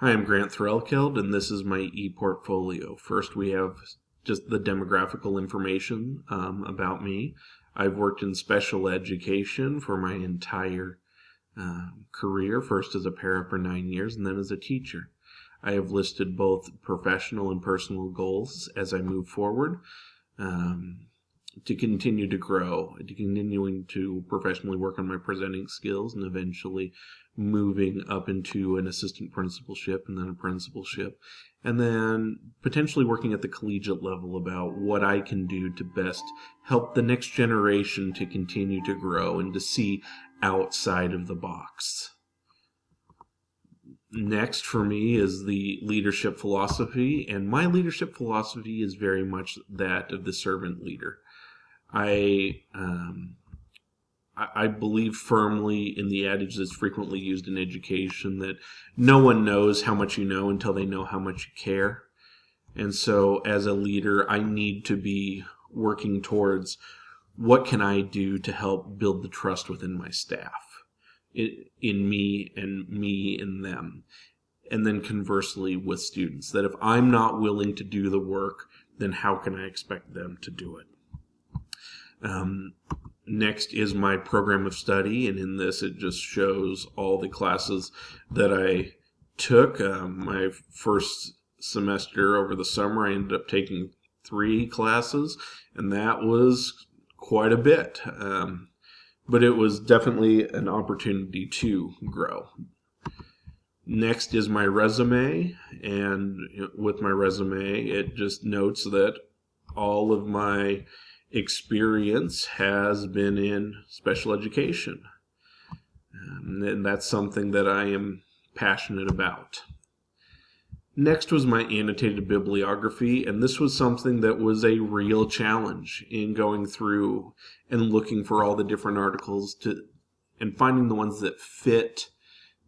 Hi, I'm Grant Threlkeld, and this is my ePortfolio. First, we have just the demographical information about me. I've worked in special education for my entire career, first as a para for 9 years and then as a teacher. I have listed both professional and personal goals as I move forward. To continue to grow, to continuing to professionally work on my presenting skills, and eventually moving up into an assistant principalship and then a principalship, and then potentially working at the collegiate level about what I can do to best help the next generation to continue to grow and to see outside of the box. Next for me is the leadership philosophy, and my leadership philosophy is very much that of the servant leader. I believe firmly in the adage that's frequently used in education that no one knows how much you know until they know how much you care. And so as a leader, I need to be working towards what can I do to help build the trust within my staff, in me and me in them. And then conversely with students, that if I'm not willing to do the work, then how can I expect them to do it? Next is my program of study, and in this it just shows all the classes that I took. My first semester over the summer, I ended up taking 3 classes, and that was quite a bit. But it was definitely an opportunity to grow. Next is my resume, and with my resume, it just notes that all of my experience has been in special education. And that's something that I am passionate about. Next was my annotated bibliography, and this was something that was a real challenge in going through and looking for all the different articles and finding the ones that fit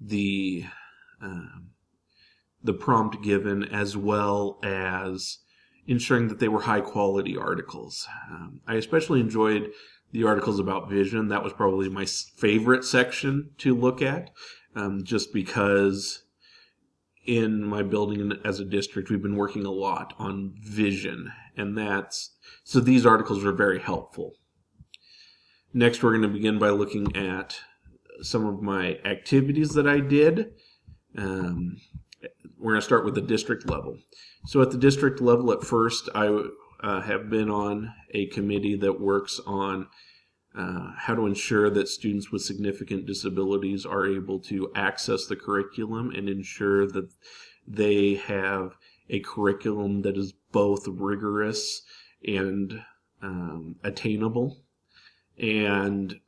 the prompt given, as well as ensuring that they were high quality articles. I especially enjoyed the articles about vision. That was probably my favorite section to look at, just because in my building as a district, we've been working a lot on vision, and so these articles are very helpful. Next, we're going to begin by looking at some of my activities that I did. We're going to start with the district level. So at the district level, at first, I have been on a committee that works on how to ensure that students with significant disabilities are able to access the curriculum and ensure that they have a curriculum that is both rigorous and attainable. And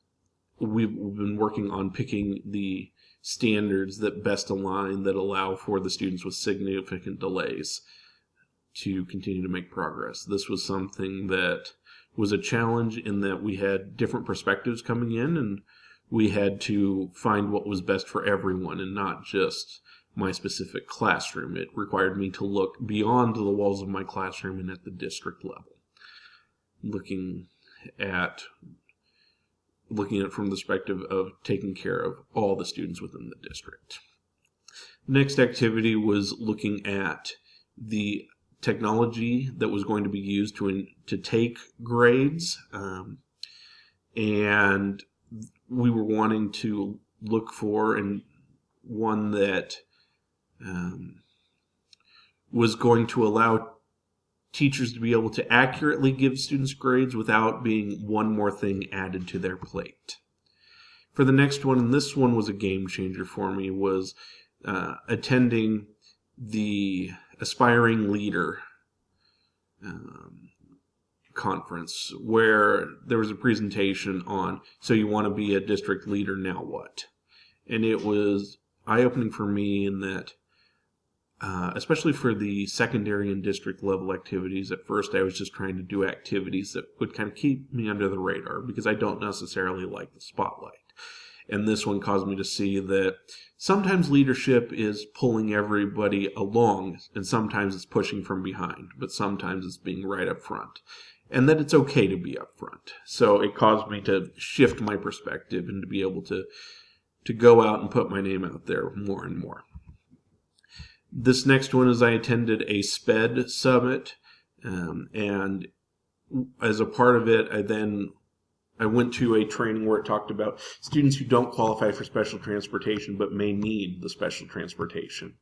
we've been working on picking the standards that best align, that allow for the students with significant delays to continue to make progress. This was something that was a challenge in that we had different perspectives coming in, and we had to find what was best for everyone and not just my specific classroom. It required me to look beyond the walls of my classroom and at the district level, looking at it from the perspective of taking care of all the students within the district. Next activity was looking at the technology that was going to be used to take grades, and we were wanting to look for one that was going to allow teachers to be able to accurately give students grades without being one more thing added to their plate. For the next one, and this one was a game changer for me, was attending the Aspiring Leader conference, where there was a presentation on, so you want to be a district leader, now what? And it was eye-opening for me in that, especially for the secondary and district level activities, at first I was just trying to do activities that would kind of keep me under the radar because I don't necessarily like the spotlight. And this one caused me to see that sometimes leadership is pulling everybody along, and sometimes it's pushing from behind, but sometimes it's being right up front, and that it's okay to be up front. So it caused me to shift my perspective and to be able to go out and put my name out there more and more. This next one is I attended a SPED summit, and as a part of it, I went to a training where it talked about students who don't qualify for special transportation but may need the special transportation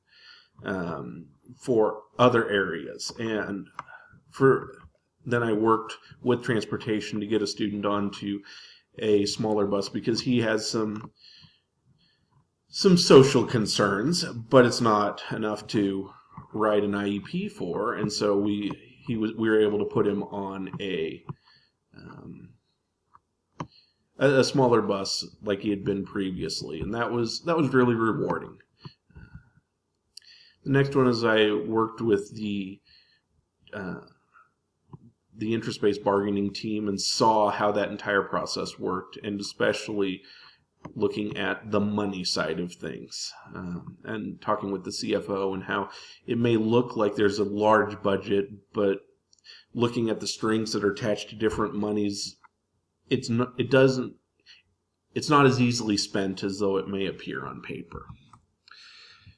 for other areas. And then I worked with transportation to get a student onto a smaller bus because he has some social concerns, but it's not enough to write an IEP for. And so we were able to put him on a smaller bus like he had been previously, and that was really rewarding. The next one is I worked with the interest-based bargaining team and saw how that entire process worked, and especially looking at the money side of things, and talking with the CFO and how it may look like there's a large budget, but looking at the strings that are attached to different monies, it's not as easily spent as though it may appear on paper.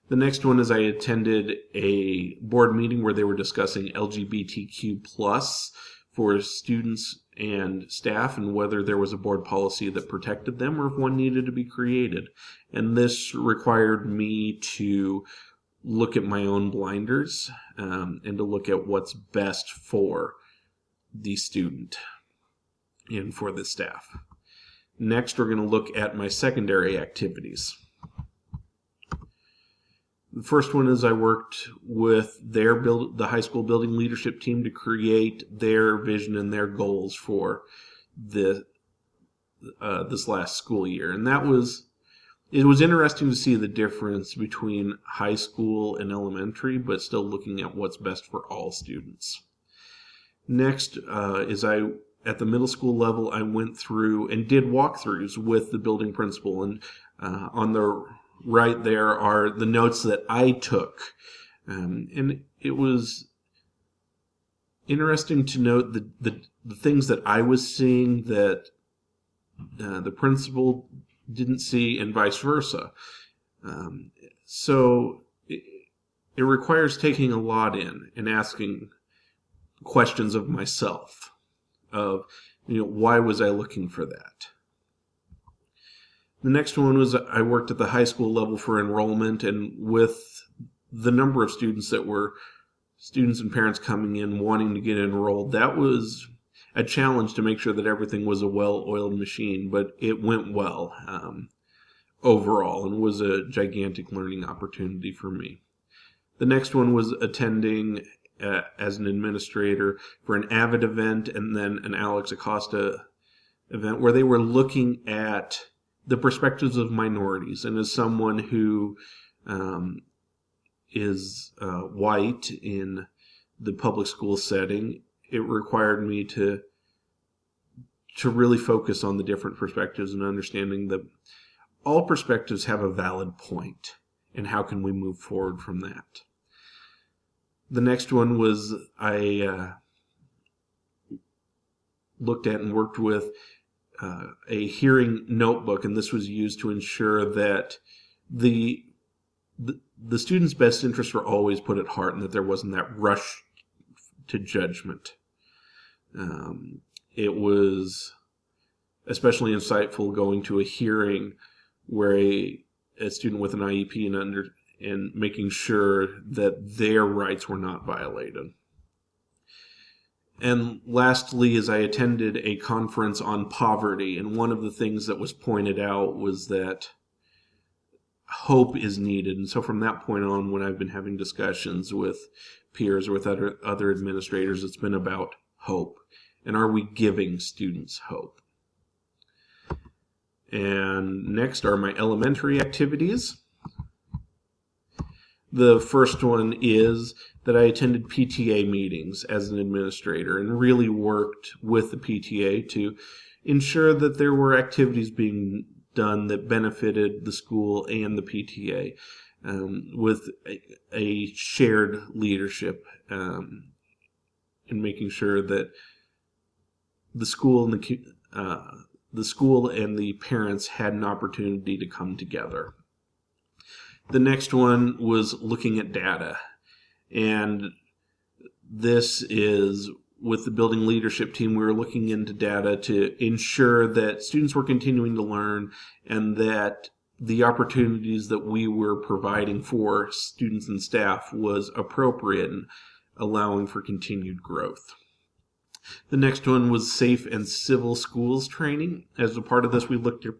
The next one is I attended a board meeting where they were discussing LGBTQ plus for students and staff, and whether there was a board policy that protected them or if one needed to be created. And this required me to look at my own blinders, and to look at what's best for the student and for the staff. Next, we're going to look at my secondary activities. The first one is I worked with the high school building leadership team to create their vision and their goals for this last school year. And it was interesting to see the difference between high school and elementary, but still looking at what's best for all students. Next at the middle school level, I went through and did walkthroughs with the building principal, and on the right there are the notes that I took. And it was interesting to note the things that I was seeing that the principal didn't see, and vice versa. So it requires taking a lot in and asking questions of myself of, why was I looking for that? The next one was I worked at the high school level for enrollment, and with the number of students that were students and parents coming in wanting to get enrolled, that was a challenge to make sure that everything was a well-oiled machine, but it went well overall and was a gigantic learning opportunity for me. The next one was attending as an administrator for an AVID event and then an Alex Acosta event where they were looking at the perspectives of minorities. And as someone who is white in the public school setting, it required me to really focus on the different perspectives and understanding that all perspectives have a valid point, and how can we move forward from that. The next one was I looked at and worked with a hearing notebook, and this was used to ensure that the student's best interests were always put at heart, and that there wasn't that rush to judgment. It was especially insightful going to a hearing where a student with an IEP and making sure that their rights were not violated. And lastly, as I attended a conference on poverty, and one of the things that was pointed out was that hope is needed. And so from that point on, when I've been having discussions with peers or with other administrators, it's been about hope. And are we giving students hope? And next are my elementary activities. The first one is that I attended PTA meetings as an administrator and really worked with the PTA to ensure that there were activities being done that benefited the school and the PTA, with a shared leadership, in making sure that the school and the parents had an opportunity to come together. The next one was looking at data. And this is with the building leadership team. We were looking into data to ensure that students were continuing to learn and that the opportunities that we were providing for students and staff was appropriate and allowing for continued growth. The next one was safe and civil schools training. As a part of this, we looked at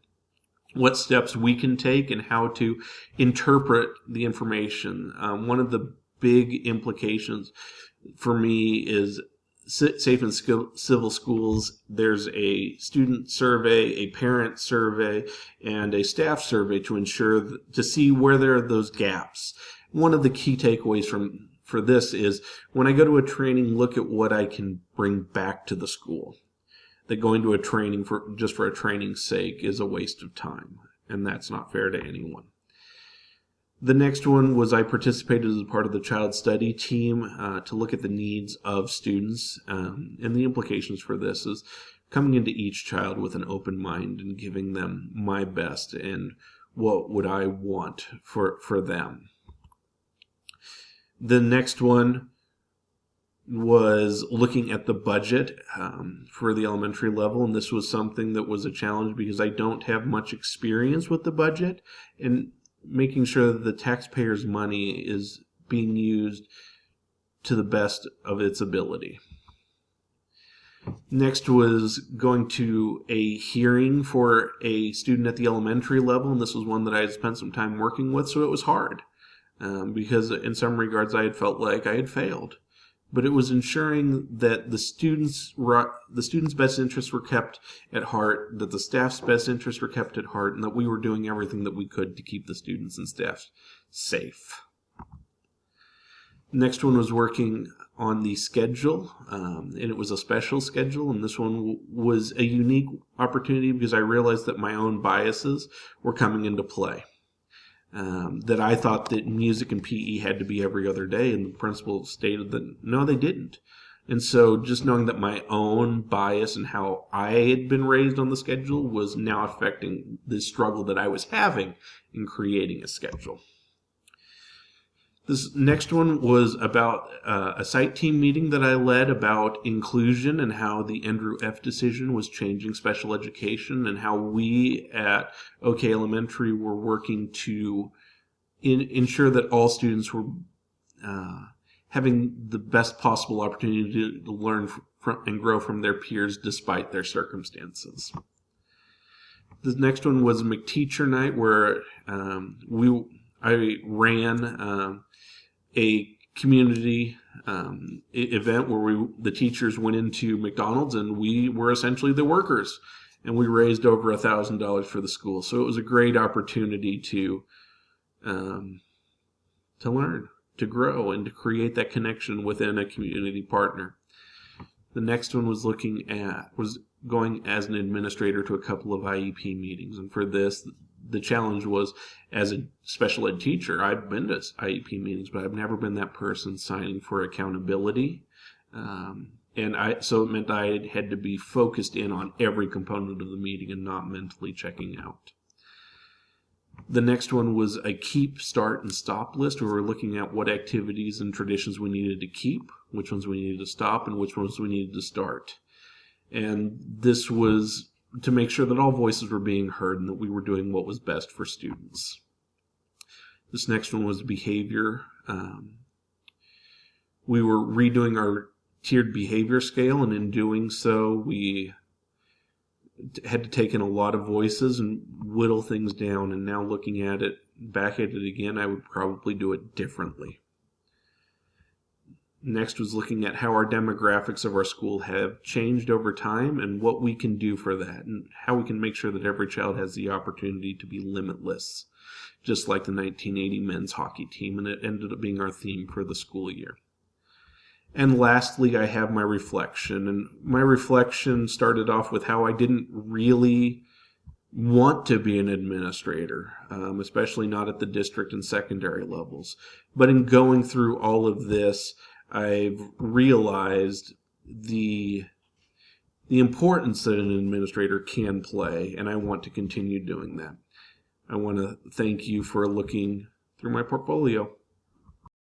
what steps we can take and how to interpret the information. One of the big implications for me is safe and civil schools. There's a student survey, a parent survey, and a staff survey to ensure to see where there are those gaps. One of the key takeaways for this is when I go to a training, look at what I can bring back to the school. That going to a training just for a training's sake is a waste of time, and that's not fair to anyone. The next one was I participated as a part of the child study team to look at the needs of students, and the implications for this is coming into each child with an open mind and giving them my best and what would I want for them. The next one was looking at the budget for the elementary level, and this was something that was a challenge because I don't have much experience with the budget and making sure that the taxpayers' money is being used to the best of its ability. Next was going to a hearing for a student at the elementary level, and this was one that I had spent some time working with, so it was hard because in some regards I had felt like I had failed. But it was ensuring that the students' best interests were kept at heart, that the staff's best interests were kept at heart, and that we were doing everything that we could to keep the students and staff safe. Next one was working on the schedule, and it was a special schedule, and this one was a unique opportunity because I realized that my own biases were coming into play. That I thought that music and PE had to be every other day, and the principal stated that no, they didn't. And so just knowing that my own bias and how I had been raised on the schedule was now affecting the struggle that I was having in creating a schedule. This next one was about a site team meeting that I led about inclusion and how the Andrew F. decision was changing special education and how we at OK Elementary were working to ensure that all students were having the best possible opportunity to learn and grow from their peers despite their circumstances. The next one was McTeacher Night, where I ran a community event where the teachers went into McDonald's and we were essentially the workers, and we raised over $1,000 for the school. So it was a great opportunity to learn, to grow, and to create that connection within a community partner. The next one was going as an administrator to a couple of IEP meetings, and for this, the challenge was, as a special ed teacher, I've been to IEP meetings, but I've never been that person signing for accountability. So it meant I had to be focused in on every component of the meeting and not mentally checking out. The next one was a keep, start, and stop list, where we're looking at what activities and traditions we needed to keep, which ones we needed to stop, and which ones we needed to start. And this was to make sure that all voices were being heard and that we were doing what was best for students. This next one was behavior. We were redoing our tiered behavior scale, and in doing so, we had to take in a lot of voices and whittle things down, and now looking at it, back at it again, I would probably do it differently. Next was looking at how our demographics of our school have changed over time and what we can do for that, and how we can make sure that every child has the opportunity to be limitless, just like the 1980 men's hockey team, and it ended up being our theme for the school year. And lastly, I have my reflection, and my reflection started off with how I didn't really want to be an administrator, especially not at the district and secondary levels. But in going through all of this, I've realized the importance that an administrator can play, and I want to continue doing that. I want to thank you for looking through my portfolio.